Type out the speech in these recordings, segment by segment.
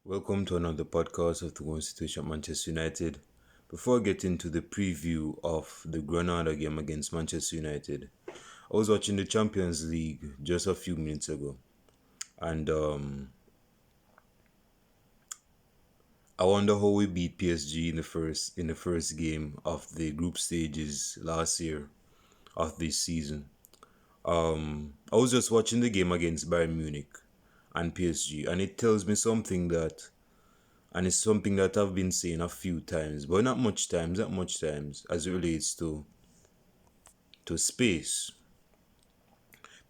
Welcome to another podcast of the One Situation at Manchester United. Before I get into the preview of the Granada game against Manchester United, I was watching the Champions League just a few minutes ago, and I wonder how we beat PSG in the first game of the group stages last year of this season. I was just watching the game against Bayern Munich and PSG, and it tells me something that and it's something that I've been saying a few times, but not much times as it relates to space.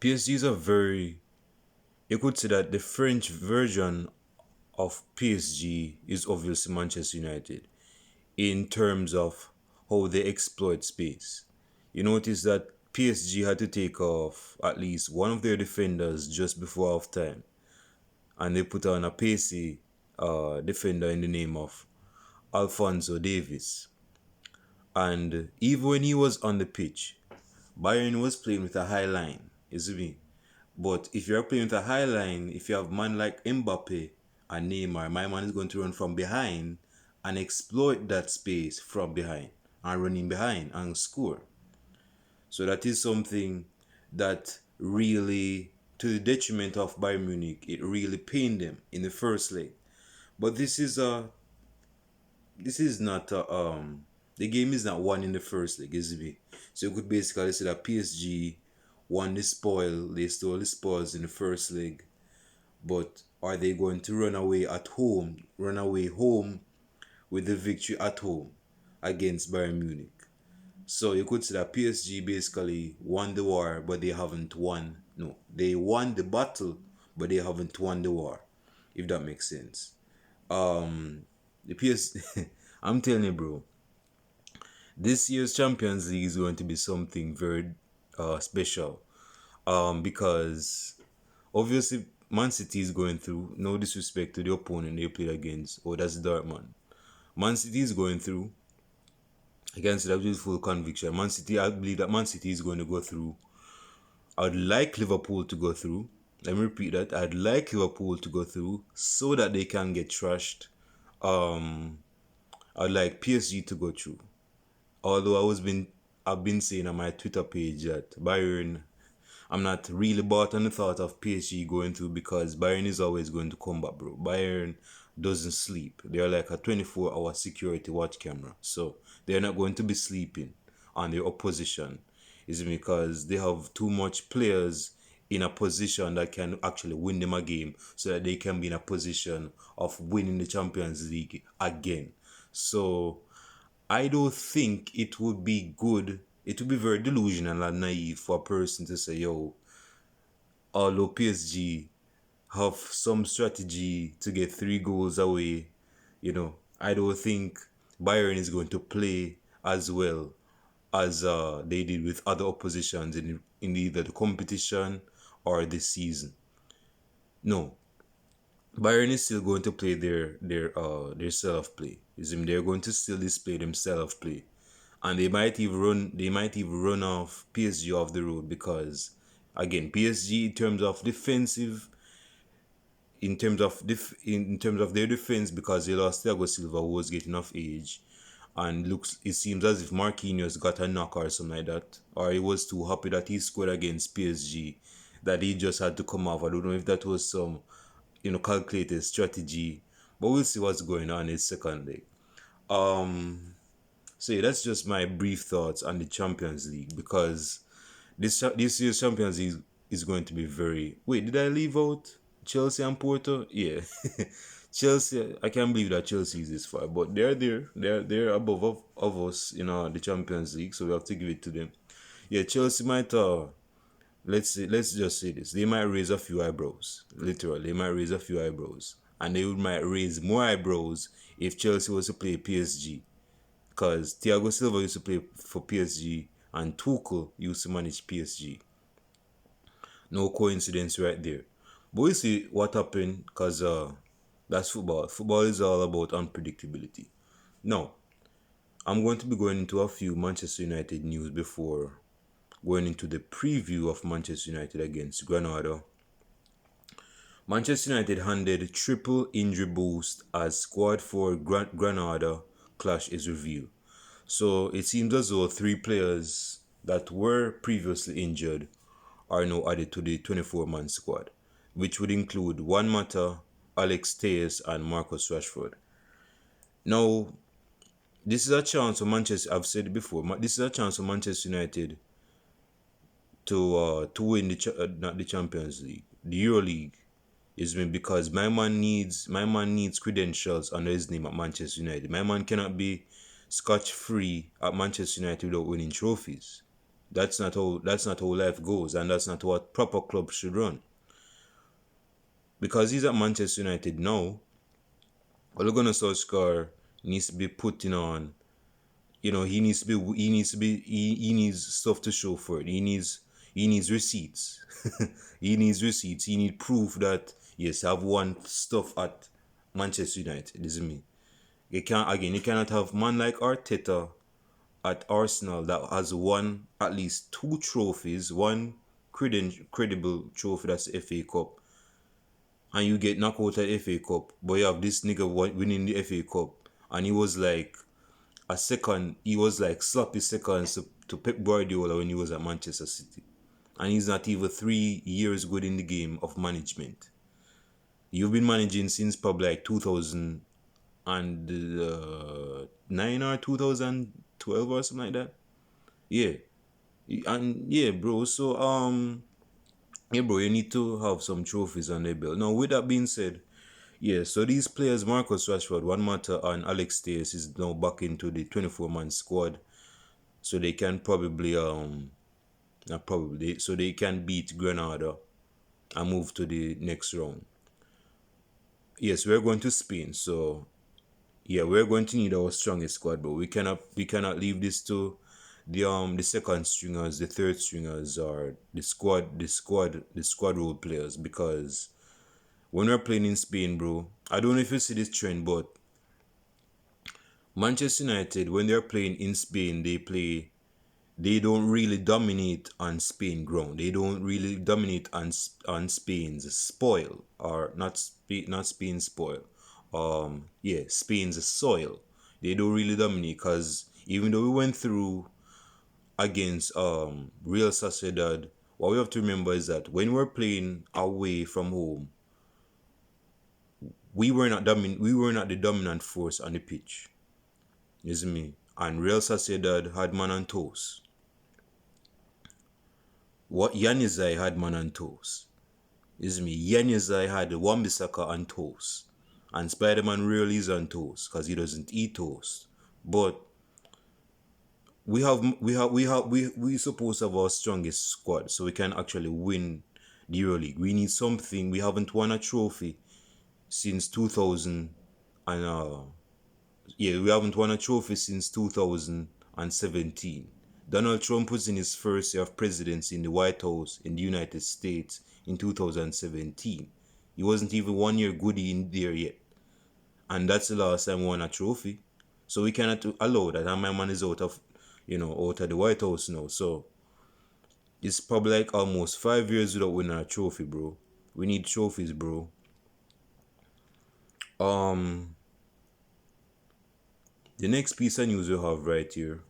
PSG is a very you could say that the French version of PSG is obviously Manchester United in terms of how they exploit space. You notice that PSG had to take off at least one of their defenders just before half time, and they put on a pacey defender in the name of Alfonso Davis. And even when he was on the pitch, Bayern was playing with a high line, you see me? But if you're playing with a high line, if you have man like Mbappe and Neymar, my man is going to run from behind and exploit that space from behind and run in behind and score. So that is something that really, to the detriment of Bayern Munich, it really pained them in the first leg. But this is not the game is not won in the first leg, is it? So you could basically say that PSG won the spoil, they stole the spoils in the first leg, but are they going to run away home with the victory at home against Bayern Munich? So you could say that PSG basically won the war, but they haven't won. No, they won the battle, but they haven't won the war, if that makes sense. The PS, I'm telling you, bro, this year's Champions League is going to be something very special. Because obviously Man City is going through. No disrespect to the opponent they played against. Oh, that's Dortmund. Man City is going through. I can say that with full conviction. Man City, I believe that Man City is going to go through. I'd like Liverpool to go through. Let me repeat that. I'd like Liverpool to go through so that they can get trashed. Um, I'd like PSG to go through. Although I've been saying on my Twitter page that Bayern, I'm not really bought on the thought of PSG going through because Bayern is always going to come back, bro. Bayern doesn't sleep. They're like a 24-hour security watch camera. So they're not going to be sleeping on their opposition. Is because they have too much players in a position that can actually win them a game so that they can be in a position of winning the Champions League again. So I don't think it would be good. It would be very delusional and naive for a person to say, yo, although PSG have some strategy to get 3 goals away, I don't think Bayern is going to play as well as they did with other oppositions in either the competition or the season. No, Bayern is still going to play their self play. They're going to still display them self play, and they might even run off PSG off the road because again PSG in terms of their defense because they lost Thiago Silva who was getting of age, and it seems as if Marquinhos got a knock or something like that, or he was too happy that he scored against PSG that he just had to come off. I don't know if that was some calculated strategy, but we'll see what's going on in second leg. So yeah, that's just my brief thoughts on the Champions League because this year's Champions League is going to be very. Wait, did I leave out Chelsea and Porto? Yeah, Chelsea. I can't believe that Chelsea is this far, but they're there. They're above of us the Champions League, so we have to give it to them. Yeah, Chelsea might let's just say this. They might raise a few eyebrows. Literally, they might raise a few eyebrows. And they might raise more eyebrows if Chelsea was to play PSG. Because Thiago Silva used to play for PSG and Tuchel used to manage PSG. No coincidence right there. But we'll see what happened because that's football. Football is all about unpredictability. Now, I'm going to be going into a few Manchester United news before going into the preview of Manchester United against Granada. Manchester United handed triple injury boost as squad for Granada clash is reviewed. So it seems as though three players that were previously injured are now added to the 24-man squad, which would include Juan Mata, Alex Tejes, and Marcus Rashford. Now, this is a chance for Manchester. I've said it before. This is a chance for Manchester United to win not the Champions League, the Euro League. Is me because my man needs credentials under his name at Manchester United. My man cannot be scotch free at Manchester United without winning trophies. That's not how life goes, and that's not what proper clubs should run. Because he's at Manchester United now, Ole Gunnar Solskjaer needs to be putting on. He needs stuff to show for it. He needs receipts. He needs receipts. He needs proof that yes, I've won stuff at Manchester United. This is me. You cannot have man like Arteta at Arsenal that has won at least two trophies, one credible trophy, that's the FA Cup, and you get knocked out at FA Cup, but you have this nigga winning the FA Cup, and he was like sloppy seconds to Pep Guardiola when he was at Manchester City. And he's not even 3 years good in the game of management. You've been managing since probably like 2009 or 2012 or something like that. Yeah. And yeah, bro. So, yeah, bro, you need to have some trophies on their belt. Now, with that being said, yeah, so these players, Marcus Rashford, Juan Mata, and Alex Tejes, is now back into the 24-man squad. So they can probably, so they can beat Granada and move to the next round. Yes, we're going to Spain, so yeah, we're going to need our strongest squad, but we cannot leave this to the second stringers, the third stringers, or the squad role players, because when we're playing in Spain, bro, I don't know if you see this trend, but Manchester United, when they're playing in Spain, they don't really dominate on Spain ground. They don't really dominate on Spain's spoil, or not Spain's spoil. Spain's soil. They don't really dominate because even though we went through against Real Sociedad, what we have to remember is that when we're playing away from home, we were not the dominant force on the pitch. You see me? And Real Sociedad had man on toes. What Yanizai had man on toes. You see me? Yanizai had Wan-Bissaka on toes. And Spider-Man really is on toes because he doesn't eat toast. But we supposed to have our strongest squad so we can actually win the EuroLeague. We need something. We haven't won a trophy since 2000 and we haven't won a trophy since 2017. Donald Trump was in his first year of presidency in the White House in the United States in 2017. He wasn't even 1 year goodie in there yet. And that's the last time we won a trophy. So we cannot allow that. And my man is out of the White House now. So it's probably like almost 5 years without winning a trophy, bro. We need trophies, bro. The next piece of news we have right here.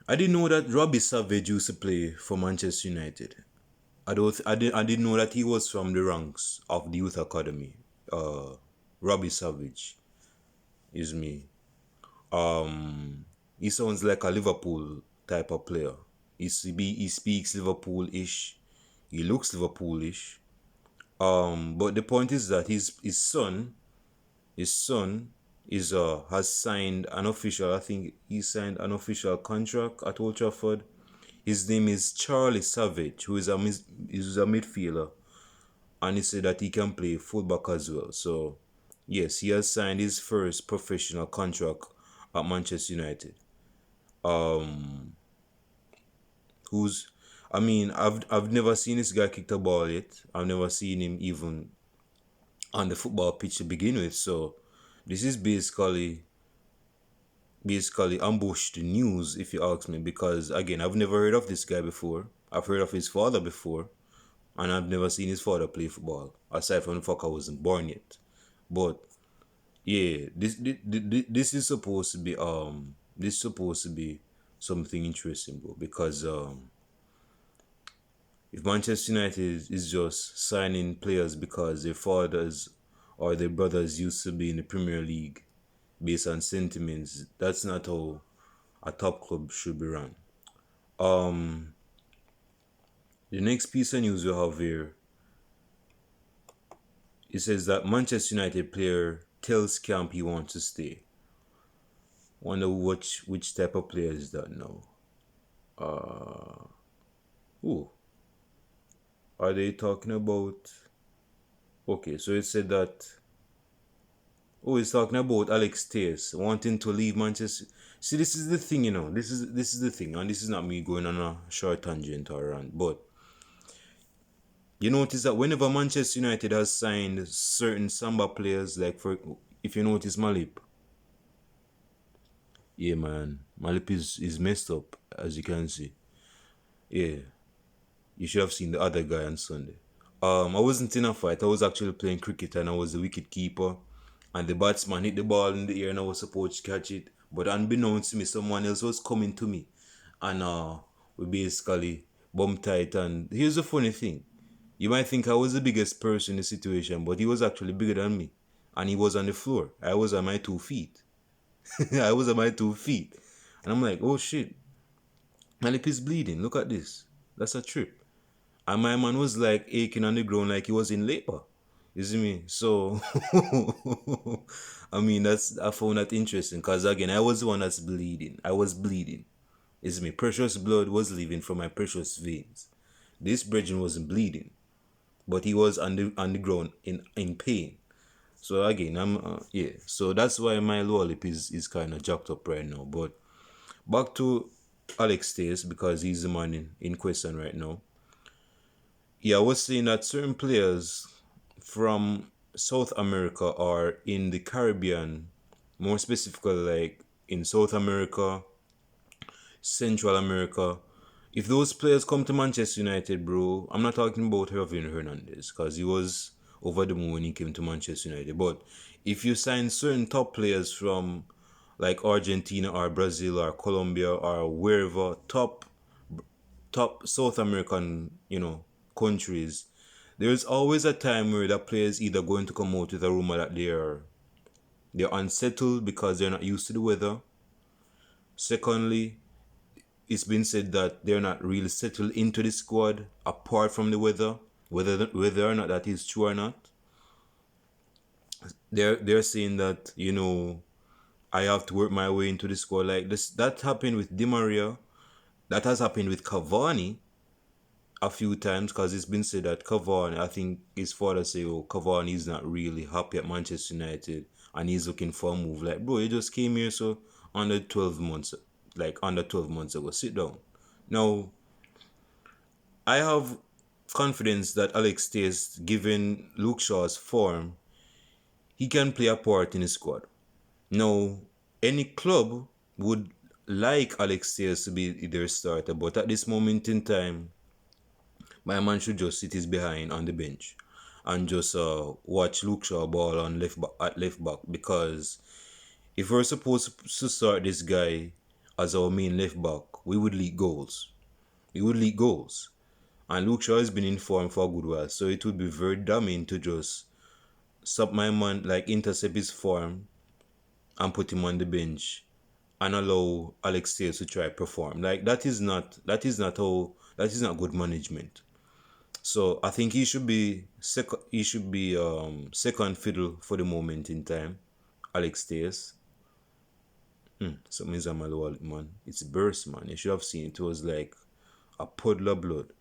I didn't know that Robbie Savage used to play for Manchester United. I didn't know that he was from the ranks of the youth academy. Robbie Savage is me. He sounds like a Liverpool type of player. He speaks Liverpool-ish. He looks Liverpoolish. But the point is that his son has signed an official. I think he signed an official contract at Old Trafford. His name is Charlie Savage, who is a midfielder, and he said that he can play fullback as well. So yes, he has signed his first professional contract at Manchester United. I've never seen this guy kick the ball yet. I've never seen him even on the football pitch to begin with. So this is basically ambushed news, if you ask me, because again, I've never heard of this guy before. I've heard of his father before, and I've never seen his father play football aside from the fact I wasn't born yet. But yeah, this is supposed to be something interesting, bro. Because if Manchester United is just signing players because their fathers or their brothers used to be in the Premier League based on sentiments, that's not how a top club should be run. Um, the next piece of news we have here, it says that Manchester United player tells camp he wants to stay. Wonder which type of player is that now? Who are they talking about? Okay, so it said that. Oh, it's talking about Alex Tears wanting to leave Manchester. See, this is the thing, you know. This is the thing, and this is not me going on a short tangent or rant, but you notice that whenever Manchester United has signed certain Samba players, like for if you notice Malip, yeah, man, Malip is messed up as you can see. Yeah, you should have seen the other guy on Sunday. I wasn't in a fight. I was actually playing cricket and I was the wicket keeper. And the batsman hit the ball in the air and I was supposed to catch it. But unbeknownst to me, someone else was coming to me. And we basically bumped tight. And here's the funny thing. You might think I was the biggest person in the situation, but he was actually bigger than me. And he was on the floor. I was on my 2 feet. I was on my 2 feet. And I'm like, oh shit. My lip is bleeding. Look at this. That's a trip. And my man was like aching on the ground like he was in labor. You see me? So, I mean, I found that interesting because again, I was the one that's bleeding. I was bleeding. You see me? Precious blood was leaving from my precious veins. This brethren wasn't bleeding, but he was on the ground in pain. So again, yeah. So that's why my lower lip is kind of jacked up right now. But back to Alex Tays because he's the man in question right now. Yeah, I was saying that certain players from South America or in the Caribbean, more specifically like in South America, Central America, if those players come to Manchester United, bro, I'm not talking about Javier Hernandez because he was over the moon when he came to Manchester United. But if you sign certain top players from like Argentina or Brazil or Colombia or wherever, top South American, countries, there's always a time where that player is either going to come out with a rumor that they're unsettled because they're not used to the weather. Secondly, it's been said that they're not really settled into the squad apart from the weather, whether or not that is true or not. They're saying that I have to work my way into the squad like this. That happened with Di Maria. That has happened with Cavani a few times because it's been said that Cavani, I think his father say, oh, Cavani is not really happy at Manchester United and he's looking for a move. Like, bro, he just came here so under 12 months, under 12 months ago. Sit down. Now, I have confidence that Alex Tays, given Luke Shaw's form, he can play a part in the squad. Now, any club would like Alex Tays to be their starter, but at this moment in time, my man should just sit his behind on the bench and just watch Luke Shaw ball on at left back because if we're supposed to start this guy as our main left back, we would leak goals. We would leak goals. And Luke Shaw has been in form for a good while, so it would be very damning to just stop my man, like intercept his form and put him on the bench and allow Alex Telles to try perform. Like that is not good management. So I think he should be second fiddle for the moment in time. Alex Telles. Something's on my lower lip, man. It's burst, man. You should have seen it. It was like a puddle of blood.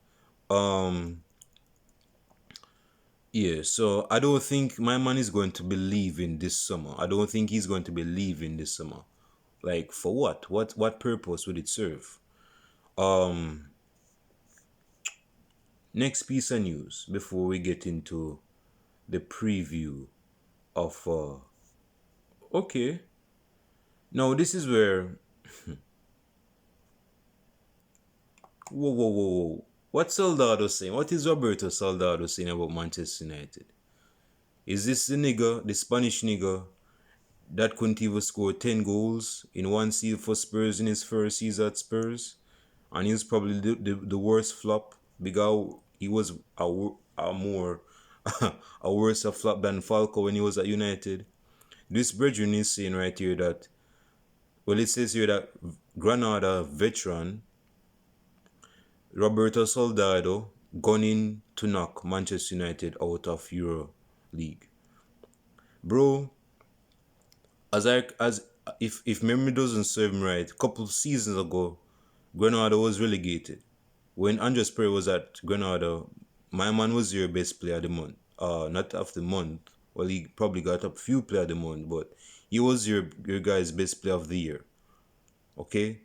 Yeah, so I don't think my man is going to be leaving this summer. I don't think he's going to be leaving this summer. Like for what? What purpose would it serve? Next piece of news before we get into the preview of okay. Now this is where whoa. What's Soldado saying? What is Roberto Soldado saying about Manchester United? Is this the nigga, the Spanish nigga, that couldn't even score 10 goals in one season for Spurs in his first season at Spurs? And he was probably the worst flop because he was a more a worse flop than Falco when he was at United. This brethren is saying right here that, well, it says here that Granada veteran Roberto Soldado gunning to knock Manchester United out of Euro League. Bro, as if memory doesn't serve me right, a couple of seasons ago, Granada was relegated. When Andres Pereira was at Granada, my man was your best player of the month. Not of the month. Well, he probably got a few player of the month, but he was your guy's best player of the year. Okay?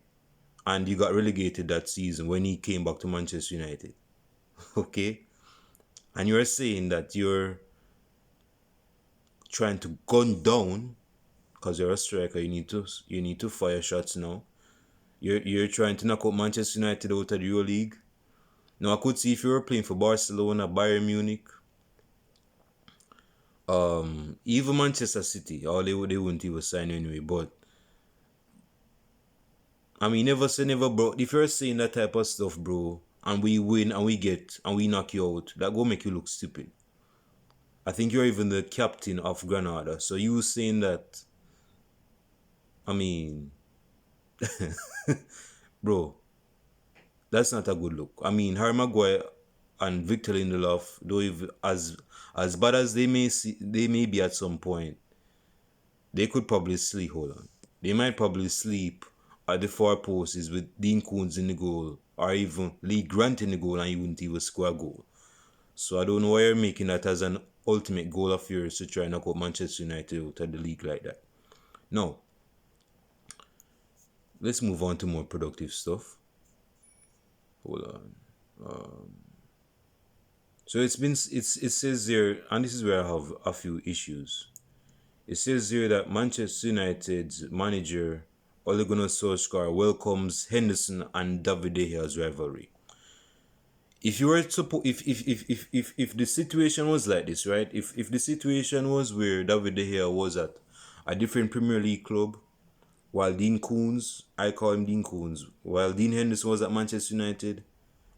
And you got relegated that season when he came back to Manchester United. Okay? And you're saying that you're trying to gun down, because you're a striker, you need to fire shots now. You're trying to knock out Manchester United out of the Euro League. Now I could see if you were playing for Barcelona, Bayern Munich, even Manchester City, or they wouldn't even sign you anyway. But I mean, never say never, bro. If you're saying that type of stuff, bro, and we win and we knock you out, that go make you look stupid. I think you're even the captain of Granada, so you saying that. I mean, bro, that's not a good look. I mean, Harry Maguire and Victor Lindelof, though, if as bad as they may be at some point, they could probably sleep. Hold on, they might probably sleep at the far posts with Dean Koontz in the goal, or even Lee Grant in the goal, and he wouldn't even score a goal. So I don't know why you're making that as an ultimate goal of yours to try and knock out Manchester United out of the league like that. Now, let's move on to more productive stuff. Hold on. So it says there, and this is where I have a few issues. It says here that Manchester United's manager Ole Gunnar Solskjaer welcomes Henderson and David De Gea's rivalry. If you were to if the situation was like this, right? If the situation was where David De Gea was at a different Premier League club, while Dean Koontz, I call him Dean Koontz, while Dean Henderson was at Manchester United,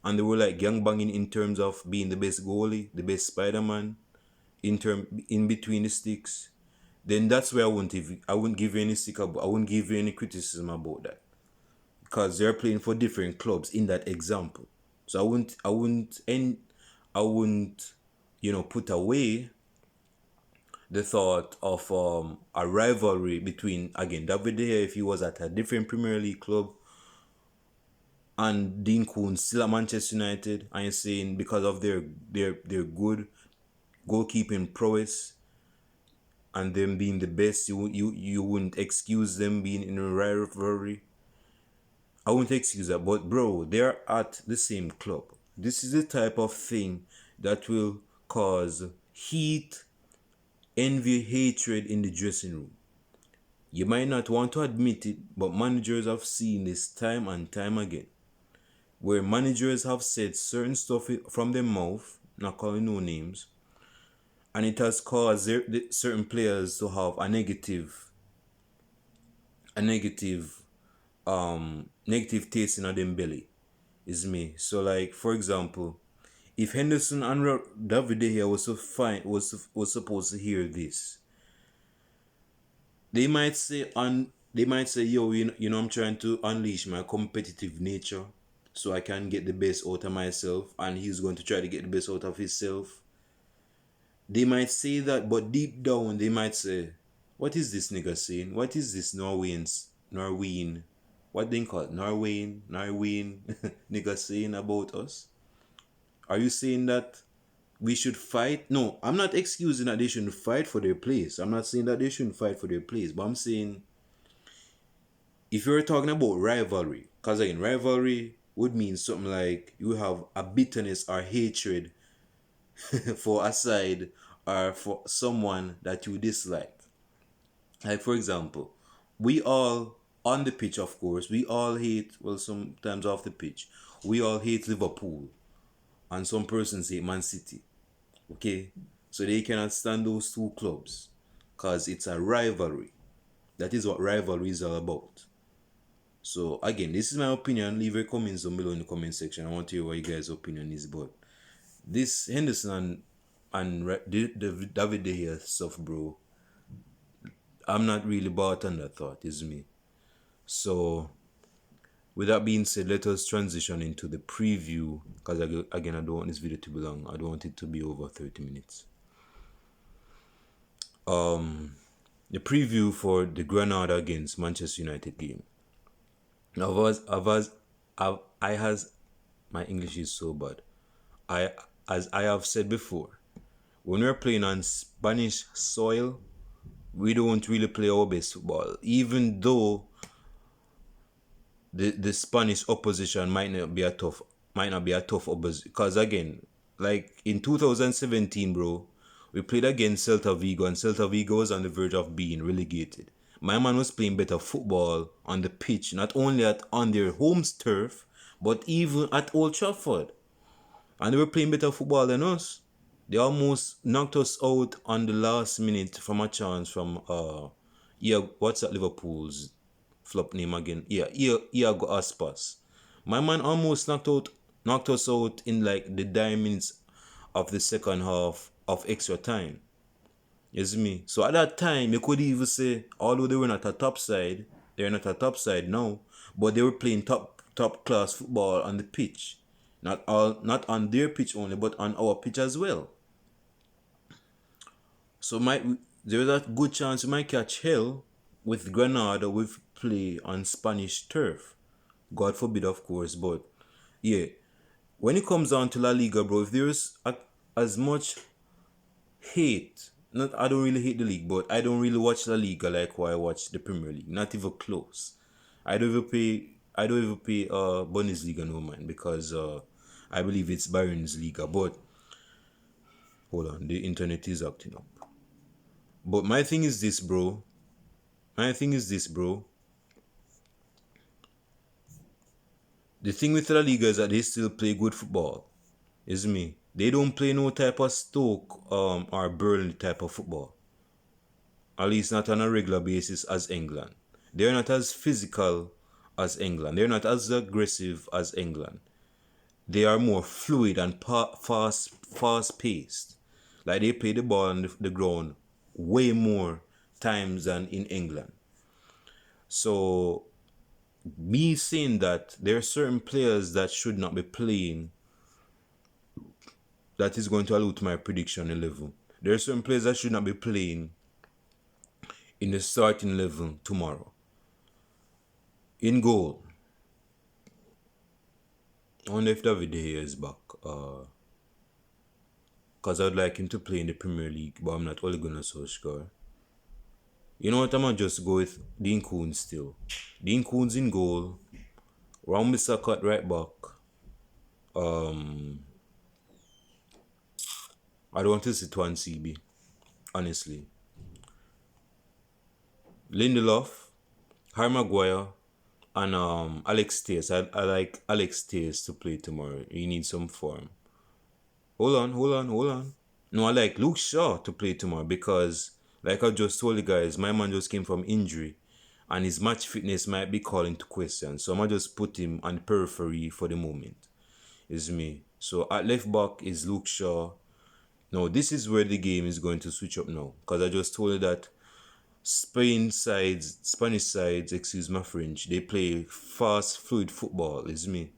and they were like gangbanging in terms of being the best goalie, the best Spider-Man, in between the sticks, then that's where I wouldn't give you any I wouldn't give you any criticism about that, because they're playing for different clubs in that example. So I wouldn't put away the thought of a rivalry between, again, David De Gea if he was at a different Premier League club, and Dean Koontz still at Manchester United, and you're saying because of their good goalkeeping prowess and them being the best, you wouldn't excuse them being in a rivalry. I wouldn't excuse that, but bro, they're at the same club. This is the type of thing that will cause heat, envy, hatred in the dressing room. You might not want to admit it, but managers have seen this time and time again, where managers have said certain stuff from their mouth, not calling no names, and it has caused certain players to have a negative taste in their belly. Is me. So like, for example, if Henderson and David De Gea was supposed to hear this, they might say, yo, I'm trying to unleash my competitive nature so I can get the best out of myself, and he's going to try to get the best out of himself. They might say that, but deep down they might say, what is this nigga saying? What is this Norwegian, what they call it? Norwegian nigga saying about us? Are you saying that we should fight? No, I'm not excusing that they shouldn't fight for their place. I'm not saying that they shouldn't fight for their place, but I'm saying if you're talking about rivalry, because again, rivalry would mean something like you have a bitterness or hatred for a side or for someone that you dislike. Like, for example, we all, on the pitch, of course, we all hate, well, sometimes off the pitch, we all hate Liverpool. and some persons say Man City. Okay, so they cannot stand those two clubs because it's a rivalry. That is what rivalry is all about. So again, this is my opinion. Leave your comments down below in the comment section. I want to hear what you guys' opinion is. But this Henderson and David De Gea stuff, bro, I'm not really bought on that thought, is me. So with that being said, let us transition into the preview, because again, I don't want this video to be long. I don't want it to be over 30 minutes. The preview for the Granada against Manchester United game. Now, I has my English is so bad. As I have said before, when we're playing on Spanish soil, we don't really play our best football, even though the Spanish opposition might not be a tough opposition. Because again, like in 2017, bro, we played against Celta Vigo, and Celta Vigo was on the verge of being relegated. My man was playing better football on the pitch, not only on their home turf, but even at Old Trafford. And they were playing better football than us. They almost knocked us out on the last minute from a chance from what's that Liverpool's flop name again? Iago Aspas. My man almost knocked us out in like the 9 minutes of the second half of extra time. You see me? So at that time, you could even say, although they were not a top side, they're not a top side now, but they were playing top class football on the pitch. Not on their pitch only, but on our pitch as well. So there's a good chance we might catch hell with Granada with play on Spanish turf. God forbid, of course, but yeah. When it comes down to La Liga, bro, if there's as much hate, I don't really hate the league, but I don't really watch La Liga like why I watch the Premier League. Not even close. I don't even pay Bundesliga no man, because I believe it's Bayern's Liga. But hold on, the internet is acting up. But my thing is this, bro. The thing with La Liga is that they still play good football. Is me. They don't play no type of Stoke or Burnley type of football. At least not on a regular basis as England. They're not as physical as England. They're not as aggressive as England. They are more fluid and fast paced. Like they play the ball on the ground way more times than in England. So me saying that there are certain players that should not be playing, that is going to allude to my prediction 11. There are certain players that should not be playing in the starting level tomorrow. In goal, I wonder if David De Gea is back. Because I'd like him to play in the Premier League, but I'm not Ole Gunnar Solskjaer. You know what, I'm going to just go with Dean Koons still. Dean Koons in goal. Wan-Bissaka at right back. I don't want to see Twan CB, honestly. Lindelof, Harry Maguire, and Alex Telles. I like Alex Telles to play tomorrow. He needs some form. Hold on. No, I like Luke Shaw to play tomorrow because, like I just told you guys, my man just came from injury and his match fitness might be called into question. So I'm going to just put him on the periphery for the moment. It's me. So at left back is Luke Shaw. Now, this is where the game is going to switch up now, because I just told you that Spanish sides, excuse my French, they play fast, fluid football, is me.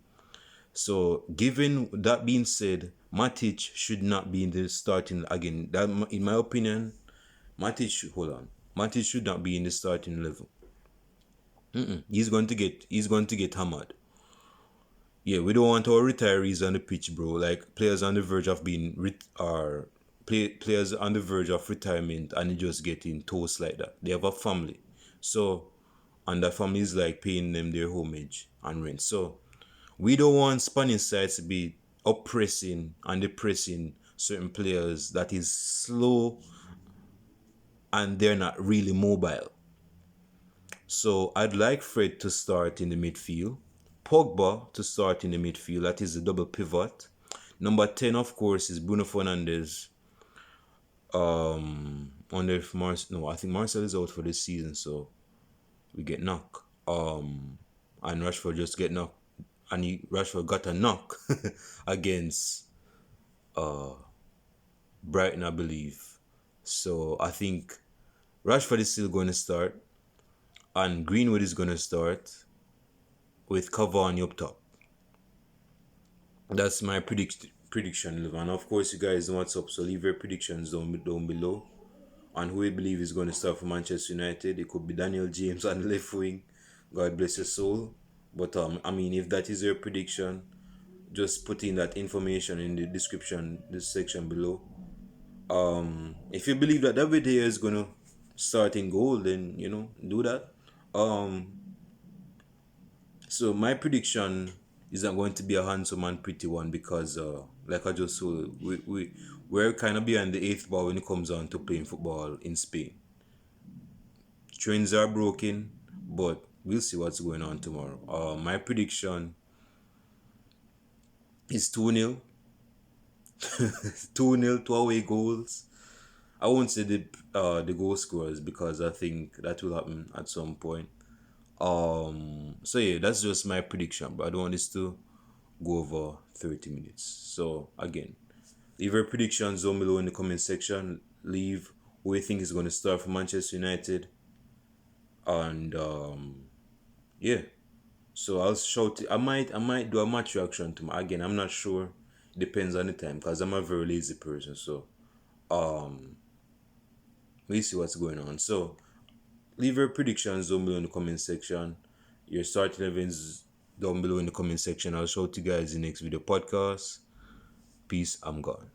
So, given that being said, Matic should not be in the starting again. That, in my opinion, Matic should not be in the starting level. He's going to get hammered. Yeah, we don't want our retirees on the pitch, bro. Like players on the verge of players on the verge of retirement and just getting toast like that. They have a family, so, and that family is like paying them their homage and rent. So we don't want Spanish sides to be oppressing and depressing certain players that is slow and they're not really mobile. So I'd like Fred to start in the midfield, Pogba to start in the midfield, that is the double pivot. Number 10, of course, is Bruno Fernandes. Wonder if no, I think Marcel is out for this season, so we get knock. And Rashford just get knocked, and Rashford got a knock against Brighton, I believe. So I think Rashford is still going to start, and Greenwood is going to start with Cavani up top. That's my prediction, and of course, you guys know what's up. So leave your predictions down below on who you believe is going to start for Manchester United. It could be Daniel James on the left wing. God bless your soul. But I mean, if that is your prediction, just put in that information in the description, this section below. If you believe that David here is gonna start in goal, then do that. So my prediction is not going to be a handsome and pretty one because, like I just said, we're kind of behind the eighth ball when it comes on to playing football in Spain. Trends are broken, but we'll see what's going on tomorrow. My prediction is 2-0. 2-0, 2 away goals. I won't say the goal scorers because I think that will happen at some point. So yeah, that's just my prediction, but I don't want this to go over 30 minutes. So again, leave your predictions down below in the comment section. Leave who you think is going to start for Manchester United. And yeah. So I'll shout. I might do a match reaction to my, again. I'm not sure. Depends on the time because I'm a very lazy person. So we see what's going on. So leave your predictions down below in the comment section. Your starting events down below in the comment section. I'll show you guys in the next video podcast. Peace. I'm gone.